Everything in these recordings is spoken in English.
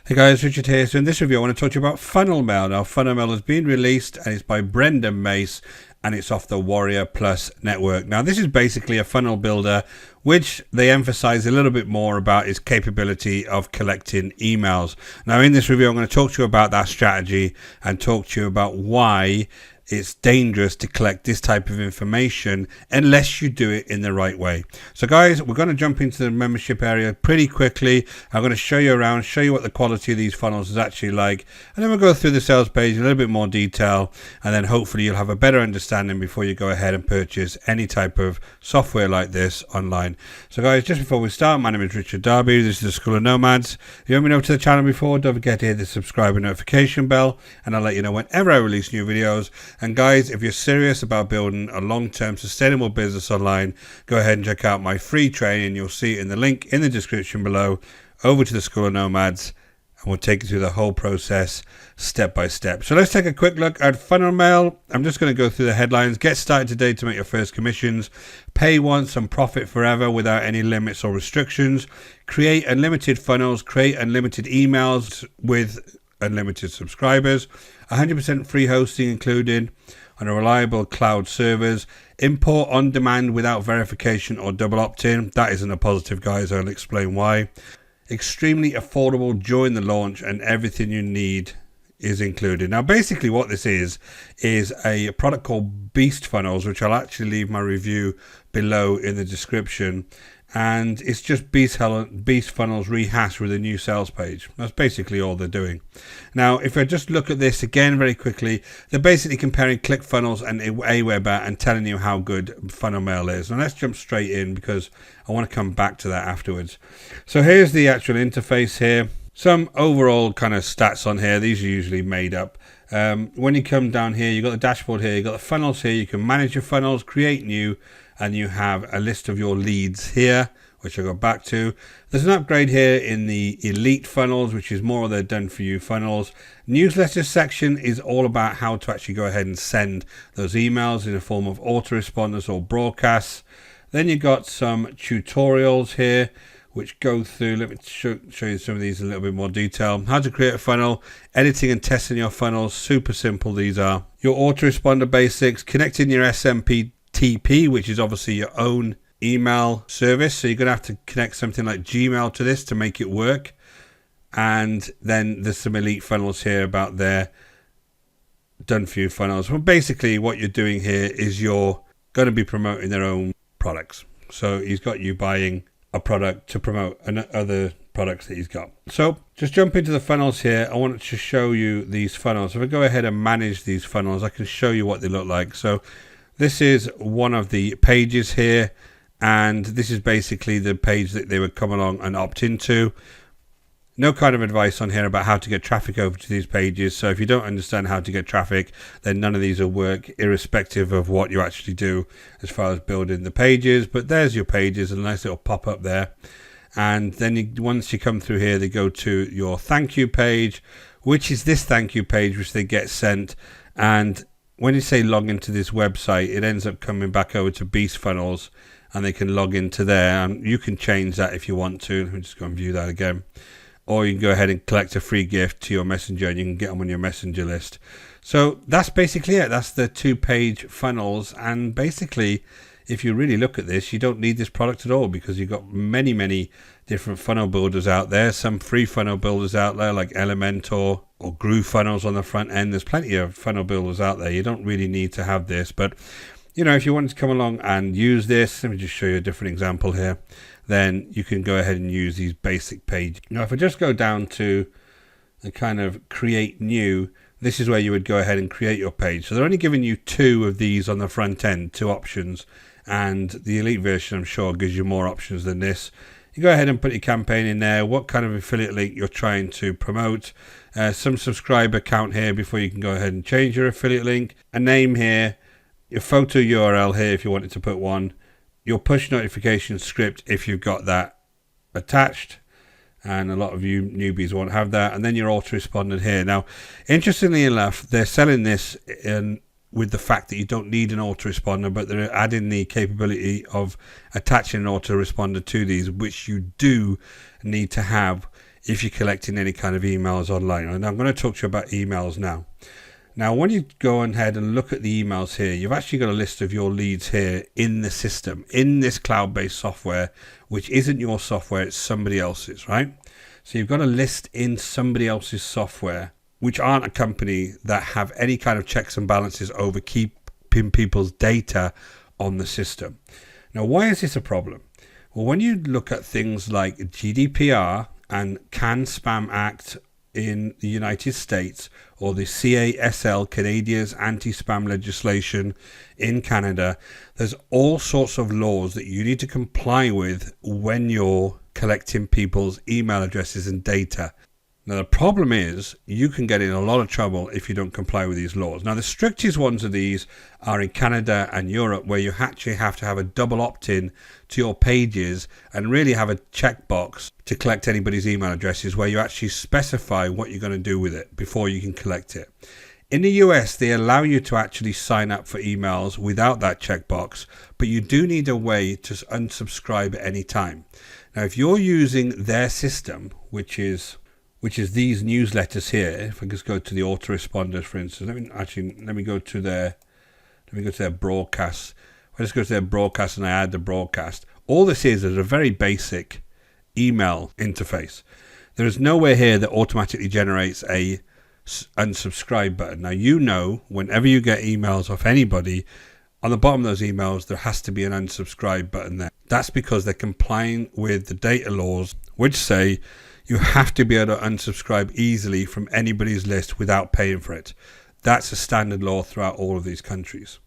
Hey guys, Richard here. So in this review I want to talk to you about FunnelMail. Now FunnelMail has been released and it's by Brendan Mace and it's off the Warrior Plus network. Now this is basically a funnel builder which they emphasize a little bit more about its capability of collecting emails. Now in this review I'm going to talk to you about that strategy and talk to you about why it's dangerous to collect this type of information unless you do it in the right way. So guys, we're going to jump into the membership area pretty quickly. I'm going to show you around, show you what the quality of these funnels is actually like, and then we'll go through the sales page in a little bit more detail, and then hopefully you'll have a better understanding before you go ahead and purchase any type of software like this online. So guys, just before we start, my name is Richard Darby. This is the School of Nomads. If you haven't been over to the channel before, don't forget to hit the subscribe and notification bell, and I'll let you know whenever I release new videos. And guys, if you're serious about building a long-term sustainable business online, go ahead and check out my free training. You'll see it in the link in the description below. Over to the School of Nomads, and we'll take you through the whole process step by step. So let's take a quick look at FunnelMail. I'm just going to go through the headlines. Get started today to make your first commissions. Pay once and profit forever without any limits or restrictions. Create unlimited funnels. Create unlimited emails with unlimited subscribers. 100% free hosting included on a reliable cloud servers. Import on demand without verification or double opt-in. That isn't a positive, guys. I'll explain why. Extremely affordable during the launch, and everything you need is included. Now basically what this is a product called Beast Funnels, which I'll actually leave my review below in the description. And it's just Beast Funnels rehashed with a new sales page. That's basically all they're doing. Now, if I just look at this again very quickly, they're basically comparing ClickFunnels and Aweber and telling you how good FunnelMail is. Now, let's jump straight in because I want to come back to that afterwards. So here's the actual interface here. Some overall kind of stats on here. These are usually made up. When you come down here, you've got the dashboard here, you've got the funnels here. You can manage your funnels, create new, and you have a list of your leads here, which I'll go back to. There's an upgrade here in the elite funnels, which is more of the done for you funnels. Newsletter section is all about how to actually go ahead and send those emails in a form of autoresponders or broadcasts. Then you've got some tutorials here which go through, let me show you some of these in a little bit more detail. How to create a funnel, editing and testing your funnels, super simple these are. Your autoresponder basics, connecting your SMTP, which is obviously your own email service. So you're going to have to connect something like Gmail to this to make it work. And then there's some elite funnels here about their done for you funnels. Well, basically what you're doing here is you're going to be promoting their own products. So he's got you buying a product to promote other products that he's got. So just jump into the funnels here. I want to show you these funnels. If I go ahead and manage these funnels, I can show you what they look like. So this is one of the pages here, and this is basically the page that they would come along and opt into. No kind of advice on here about how to get traffic over to these pages. So if you don't understand how to get traffic, then none of these will work, irrespective of what you actually do as far as building the pages. But there's your pages, a nice little pop up there. And then once you come through here, they go to your thank you page, which is this thank you page, which they get sent. And when you say log into this website, it ends up coming back over to Beast Funnels, and they can log into there. And you can change that if you want to. Let me just go and view that again. Or you can go ahead and collect a free gift to your messenger, and you can get them on your messenger list. So that's basically it. That's the 2-page funnels. And basically, if you really look at this, you don't need this product at all, because you've got many different funnel builders out there. Some free funnel builders out there like Elementor or Groove Funnels on the front end. There's plenty of funnel builders out there. You don't really need to have this. But, you know, if you wanted to come along and use this, let me just show you a different example here. Then you can go ahead and use these basic pages. Now, if I just go down to the kind of create new, this is where you would go ahead and create your page. So they're only giving you 2 of these on the front end, 2 options. And the elite version, I'm sure, gives you more options than this. You go ahead and put your campaign in there, what kind of affiliate link you're trying to promote, some subscriber count here before you can go ahead and change your affiliate link, a name here, your photo URL here if you wanted to put one, your push notification script if you've got that attached, and a lot of you newbies won't have that, and then your autoresponder here. Now, interestingly enough, they're selling this with the fact that you don't need an autoresponder, but they're adding the capability of attaching an autoresponder to these, which you do need to have if you're collecting any kind of emails online. And I'm going to talk to you about emails now. Now, when you go ahead and look at the emails here, you've actually got a list of your leads here in the system, in this cloud-based software, which isn't your software, it's somebody else's, right? So you've got a list in somebody else's software, which aren't a company that have any kind of checks and balances over keeping people's data on the system. Now, why is this a problem? Well, when you look at things like GDPR and CAN Spam Act in the United States, or the CASL, Canadia's anti-spam legislation in Canada, there's all sorts of laws that you need to comply with when you're collecting people's email addresses and data. Now, the problem is you can get in a lot of trouble if you don't comply with these laws. Now, the strictest ones of these are in Canada and Europe, where you actually have to have a double opt-in to your pages and really have a checkbox to collect anybody's email addresses, where you actually specify what you're going to do with it before you can collect it. In the US, they allow you to actually sign up for emails without that checkbox, but you do need a way to unsubscribe at any time. Now, if you're using their system, which is these newsletters here, if I just go to the autoresponders, for instance, let me go to their broadcast. I just go to their broadcast and I add the broadcast. All this is a very basic email interface. There is nowhere here that automatically generates a unsubscribe button. Now, you know, whenever you get emails off anybody, on the bottom of those emails, there has to be an unsubscribe button there. That's because they're complying with the data laws, which say you have to be able to unsubscribe easily from anybody's list without paying for it. That's a standard law throughout all of these countries.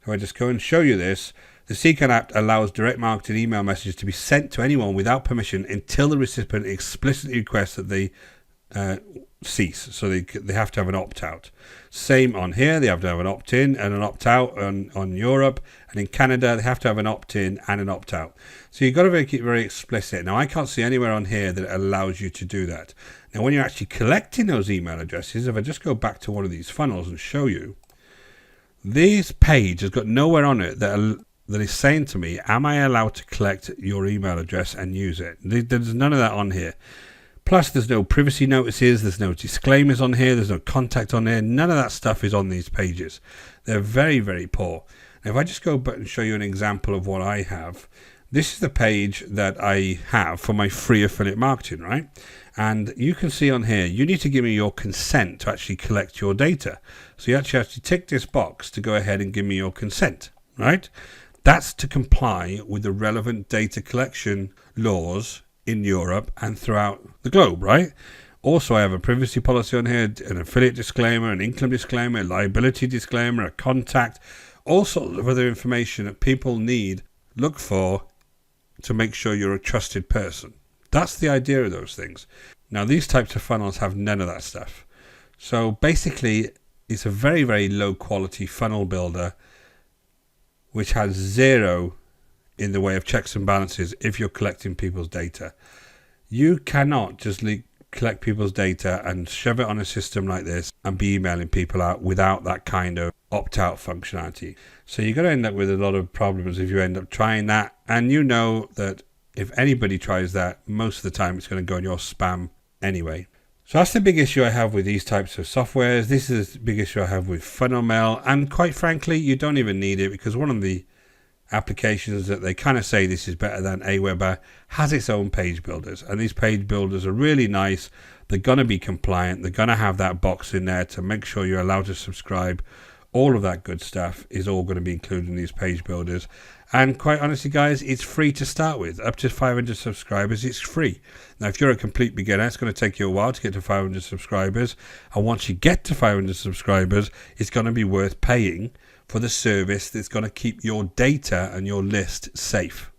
So I just go and show you this. The CCAN Act allows direct marketing email messages to be sent to anyone without permission until the recipient explicitly requests that they cease. So they have to have an opt-out. Same on here, they have to have an opt-in and an opt-out on Europe, and in Canada they have to have an opt-in and an opt-out. So you've got to make it very explicit. Now, I can't see anywhere on here that allows you to do that. Now, when you're actually collecting those email addresses, if I just go back to one of these funnels and show you, this page has got nowhere on it that is saying to me, am I allowed to collect your email address and use it? There's none of that on here. Plus, there's no privacy notices, there's no disclaimers on here, there's no contact on here. None of that stuff is on these pages. They're very, very poor. Now, if I just go back and show you an example of what I have, this is the page that I have for my free affiliate marketing, right? And you can see on here, you need to give me your consent to actually collect your data. So you actually have to tick this box to go ahead and give me your consent, right? That's to comply with the relevant data collection laws in Europe and throughout the globe, right? Also, I have a privacy policy on here, an affiliate disclaimer, an income disclaimer, a liability disclaimer, a contact, all sorts of other information that people look for to make sure you're a trusted person. That's the idea of those things. Now, these types of funnels have none of that stuff. So basically, it's a very, very low quality funnel builder which has zero in the way of checks and balances if you're collecting people's data. You cannot just collect people's data and shove it on a system like this and be emailing people out without that kind of opt-out functionality. So you're going to end up with a lot of problems if you end up trying that. And you know that if anybody tries that, most of the time it's going to go in your spam anyway. So that's the big issue I have with these types of softwares. This is the big issue I have with FunnelMail. And quite frankly, you don't even need it, because one of the applications that they kind of say this is better than Aweber has its own page builders, and these page builders are really nice. They're going to be compliant. They're going to have that box in there to make sure you're allowed to subscribe. All of that good stuff is all going to be included in these page builders. And quite honestly, guys, it's free to start with. Up to 500 subscribers, it's free. Now, if you're a complete beginner, it's going to take you a while to get to 500 subscribers. And once you get to 500 subscribers, it's going to be worth paying for the service that's going to keep your data and your list safe.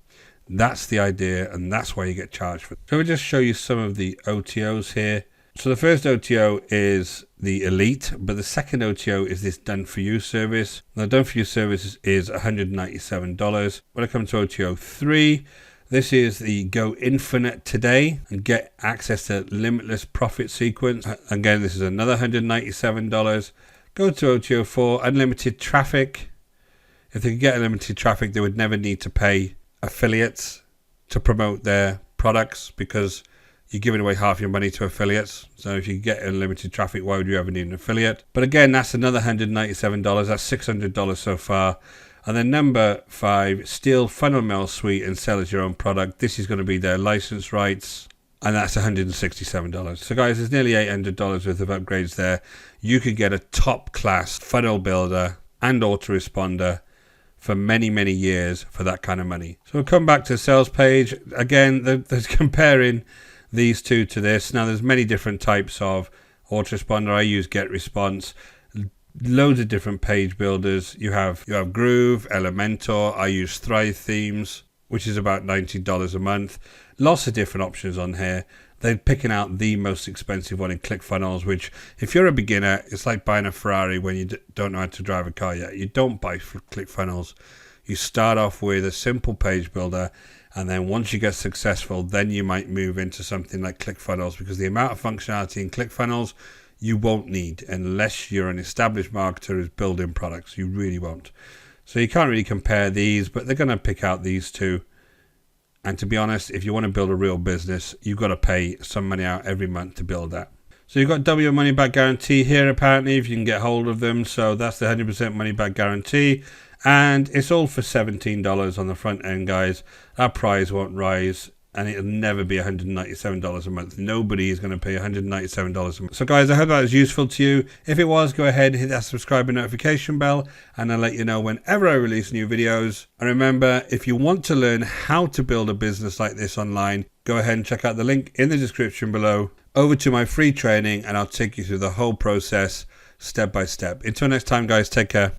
That's the idea, and that's why you get charged for it. So we'll just show you some of the OTOs here. So the first OTO is the Elite, but the second OTO is this Done For You service. Now, Done For You service is $197. When I come to OTO 3, this is the Go Infinite Today and get access to limitless profit sequence. Again, this is another $197. Go to OTO 4, unlimited traffic. If they could get unlimited traffic, they would never need to pay affiliates to promote their products, because you're giving away half your money to affiliates. So if you get unlimited traffic, why would you ever need an affiliate? But again, that's another $197. That's $600 so far. And then number 5, steal FunnelMail suite and sell as your own product. This is going to be their license rights, and that's $167. So guys, there's nearly $800 worth of upgrades there. You could get a top class funnel builder and autoresponder for many, many years for that kind of money. So we'll come back to the sales page. Again, there's comparing these two to this. Now there's many different types of autoresponder. I use GetResponse. Loads of different page builders. You have Groove, Elementor. I use Thrive Themes, which is about $90 a month. Lots of different options on here. They're picking out the most expensive one in ClickFunnels, which if you're a beginner, it's like buying a Ferrari when you don't know how to drive a car yet. You don't buy ClickFunnels. You start off with a simple page builder, and then once you get successful, then you might move into something like ClickFunnels, because the amount of functionality in ClickFunnels you won't need unless you're an established marketer who's building products. You really won't. So you can't really compare these, but they're going to pick out these two. And to be honest, if you want to build a real business, you've got to pay some money out every month to build that. So you've got double your money back guarantee here, apparently, if you can get hold of them. So that's the 100% money back guarantee. And it's all for $17 on the front end, guys. Our price won't rise, and it'll never be $197 a month. Nobody is going to pay $197 a month. So guys, I hope that was useful to you. If it was, go ahead, hit that subscribe and notification bell, and I'll let you know whenever I release new videos. And remember, if you want to learn how to build a business like this online, go ahead and check out the link in the description below over to my free training, and I'll take you through the whole process step by step. Until next time, guys, take care.